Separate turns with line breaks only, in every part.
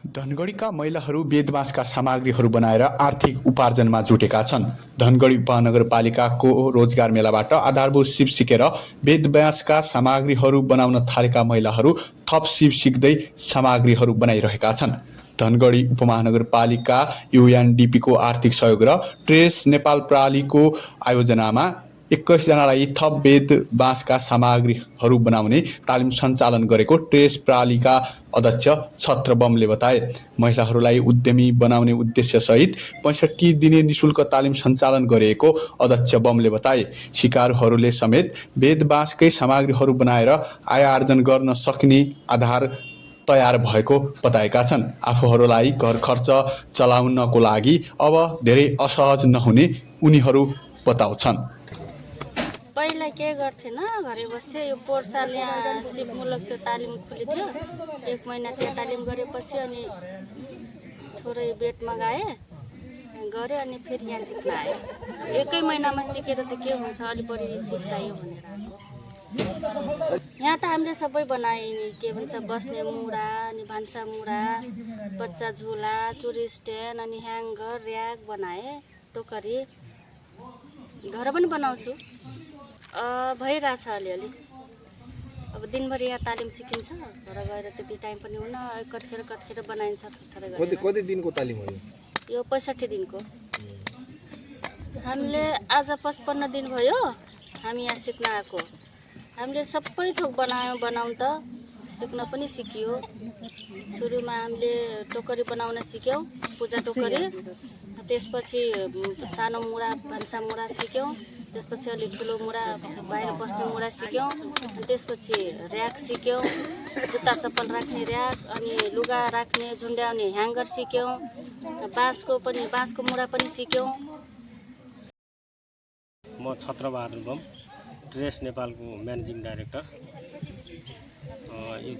धनगढीका महिलाहरू बेदबाँसका सामग्रीहरू बनाएर आर्थिक उपार्जनमा जुटेका छन्। धनगढी उपमहानगरपालिकाको रोजगार मेलाबाट आधारभूत सिप सिकेर बेदबाँसका सामग्रीहरू बनाउन थालेका महिलाहरू थप सिप सिक्दै सामग्रीहरू बनाइरहेका छन्। धनगढी उपमहानगरपालिका युएनडिपीको आर्थिक सहयोग र ट्रेस नेपाल प्रणालीको आयोजनामा 21 जनालाई थप बेद बाँसका सामग्रीहरू बनाउने तालिम सञ्चालन गरेको ट्रेस प्रणालीका अध्यक्ष छत्र बमले बताए। महिलाहरूलाई उद्यमी बनाउने उद्देश्यसहित 65 दिने निशुल्क तालिम सञ्चालन गरिएको अध्यक्ष बमले बताए। सिकारुहरूले समेत बेद बाँसकै सामग्रीहरू बनाएर आय आर्जन गर्न सक्ने आधार तयार भएको बताएका छन्। आफूहरूलाई घर खर्च चलाउनको लागि अब धेरै असहज नहुने उनीहरू बताउँछन्।
पहिला के गर्थेन, घरै बस्थे। यो पोहोर साल यहाँ सिपमूलक त्यो तालिम खुलेको थियो। 1 महिना त्यहाँ तालिम गरेपछि अनि थोरै बेड मगाएँ, गरेँ अनि फेरि यहाँ सिक्न आएँ। 1 महिनामा सिकेर त के हुन्छ, अलि बढी सिप चाहियो भनेर आएको। यहाँ त हामीले सबै बनाए नि, के भन्छ बस्ने मुढा अनि भान्सा मुढा, बच्चा झोला, चुरी स्ट्यान्ड अनि ह्याङ्गर, र्याक बनाएँ। टोकरी घर पनि बनाउँछु। भइरहेछ अलिअलि। अब दिनभरि यहाँ तालिम सिकिन्छ, घर गएर त्यति टाइम पनि हुन, कतिखेर बनाइन्छ।
कति दिनको तालिम हो
यो? 65 दिनको। हामीले आज 55 दिन भयो हामी यहाँ सिक्न आएको। हामीले सबै थोक बनाउन त सिक्न पनि सिकियो। सुरुमा हामीले टोकरी बनाउन सिक्यौँ, पूजा टोकरी। त्यसपछि सानो मुढा, भान्सा मुढा सिक्यौँ। त्यसपछि अलि ठुलो मुढा, बाहिर बस्ने मुढा सिक्यौँ। त्यसपछि र्याक सिक्यौँ, जुत्ता चप्पल राख्ने र्याक, अनि लुगा राख्ने झुन्ड्याउने ह्याङ्गर सिक्यौँ। बाँसको मुढा पनि सिक्यौँ।
म छत्रबहादुर बम, ट्रेस नेपालको म्यानेजिङ डाइरेक्टर। यो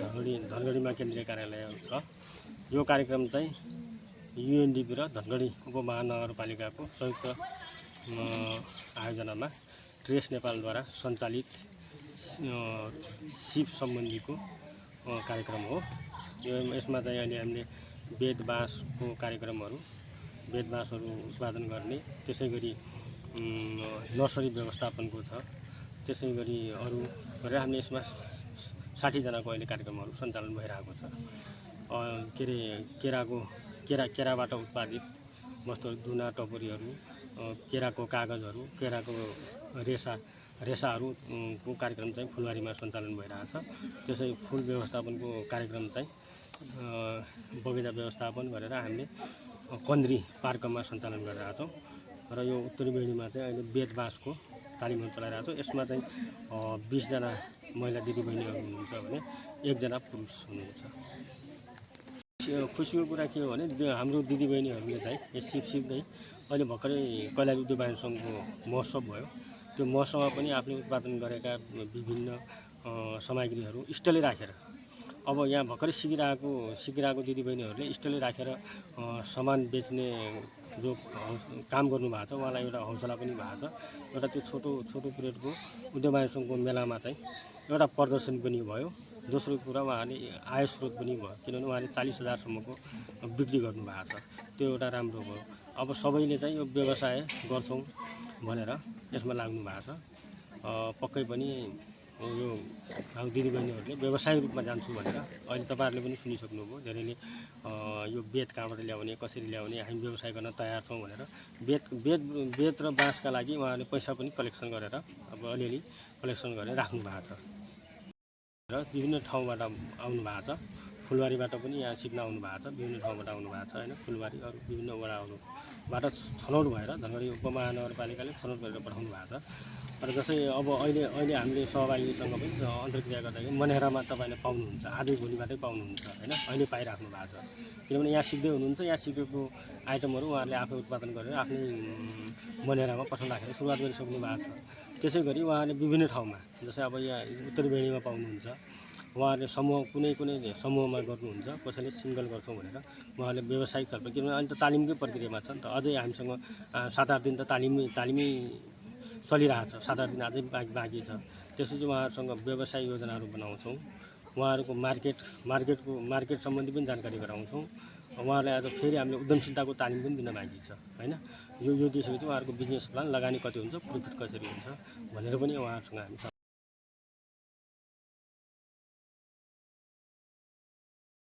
धनगढीमा केन्द्रीय कार्यालय छ। यो कार्यक्रम चाहिँ युएनडिपी र धनगढी उपमहानगरपालिकाको संयुक्त आयोजनामा ट्रेस नेपालद्वारा सञ्चालित सिप सम्बन्धीको कार्यक्रम हो। यसमा चाहिँ अहिले हामीले बेद बाँसको कार्यक्रमहरू, बेद बाँसहरू उत्पादन गर्ने, त्यसै गरी नर्सरी व्यवस्थापनको छ, त्यसै गरी अरू गरेर हामीले यसमा 60 जनाको अहिले कार्यक्रमहरू सञ्चालन भइरहेको छ। केराबाट उत्पादित वस्तुहरू, दुना टोकरीहरू, केराको कागजहरू, केराको रेसाहरूको कार्यक्रम चाहिँ फुलबारीमा सञ्चालन भइरहेछ। त्यसै फुल व्यवस्थापनको कार्यक्रम चाहिँ बगैँचा व्यवस्थापन गरेर हामीले कन्द्री पार्कमा सञ्चालन गरिरहेछौँ। र यो उत्तरी बेडीमा चाहिँ अहिले बेद बाँसको तालिमहरू चलाइरहेको छ। यसमा चाहिँ 20 जना महिला दिदीबहिनीहरू हुनुहुन्छ भने 1 जना पुरुष हुनुहुन्छ। खुसीको कुरा के हो भने हाम्रो दिदीबहिनीहरूले चाहिँ यो सिप सिक्दै अहिले भर्खरै कैलाली उद्योग वाणिज्य सङ्घको महोत्सव भयो। त्यो महोत्सवमा पनि आफूले उत्पादन गरेका विभिन्न सामग्रीहरू स्टलै राखेर, अब यहाँ भर्खरै सिकिरहेको दिदीबहिनीहरूले स्टलै राखेर सामान बेच्ने जो काम गर्नुभएको छ, उहाँलाई एउटा हौसला पनि भएको छ। एउटा त्यो छोटो पिरियडको उद्योग वाणिज्य सङ्घको मेलामा चाहिँ एउटा प्रदर्शन पनि भयो। दोस्रो कुरा उहाँले आय स्रोत पनि भयो, किनभने उहाँले 40,000सम्मको बिक्री गर्नुभएको छ। त्यो एउटा राम्रो भयो। अब सबैले चाहिँ यो व्यवसाय गर्छौँ भनेर यसमा लाग्नु भएको छ। पक्कै पनि यो हाम्रो दिदीबहिनीहरूले व्यवसायिक रूपमा जान्छु भनेर अहिले तपाईँहरूले पनि सुनिसक्नुभयो। धेरैले यो बेद कहाँबाट ल्याउने, कसरी ल्याउने, हामी व्यवसाय गर्न तयार छौँ भनेर बेद र बाँसका लागि उहाँहरूले पैसा पनि कलेक्सन गरेर अब अलिअलि कलेक्सन गरेर राख्नु भएको छ। र विभिन्न ठाउँबाट आउनु भएको छ। फुलबारीबाट पनि यहाँ सिक्न आउनु भएको छ, विभिन्न ठाउँबाट आउनु भएको छ होइन। फुलबारी अरू विभिन्न वडाहरूबाट छनौट भएर धनगढी उपमहानगरपालिकाले छनौट गरेर पठाउनु भएको छ। र जस्तै अब अहिले हामीले सहभागीसँग पनि अन्तर्क्रिया गर्दाखेरि मनेरामा तपाईँले पाउनुहुन्छ, आजै भोलिबाटै पाउनुहुन्छ होइन। अहिले पाइराख्नु भएको छ, किनभने यहाँ सिक्दै हुनुहुन्छ। यहाँ सिकेको आइटमहरू उहाँहरूले आफै उत्पादन गरेर आफ्नै मनेरामा पसल राखेर सुरुवात गरिसक्नु भएको छ। त्यसै गरी उहाँहरूले विभिन्न ठाउँमा, जस्तै अब यहाँ उत्तरी बेडीमा पाउनुहुन्छ, उहाँहरूले कुनै समूहमा गर्नुहुन्छ, कसैले सिङ्गल गर्छौँ भनेर उहाँहरूले व्यावसायिक तर्फ, किनभने अहिले त तालिमकै प्रक्रियामा छ नि त। अझै हामीसँग 7-8 दिन त तालिमै चलिरहेको छ, 7-8 दिन अझै बाँकी छ। त्यसपछि उहाँहरूसँग व्यवसाय योजनाहरू बनाउँछौँ। उहाँहरूको मार्केट सम्बन्धी पनि जानकारी गराउँछौँ। उहाँहरूलाई आज फेरि हामीले उद्यमशीलताको तालिम पनि दिन बाँकी छ होइन। यो दिइसकेपछि उहाँहरूको बिजनेस प्लान लगानी कति हुन्छ, प्रफिट कसरी हुन्छ भनेर पनि उहाँहरूसँग हामी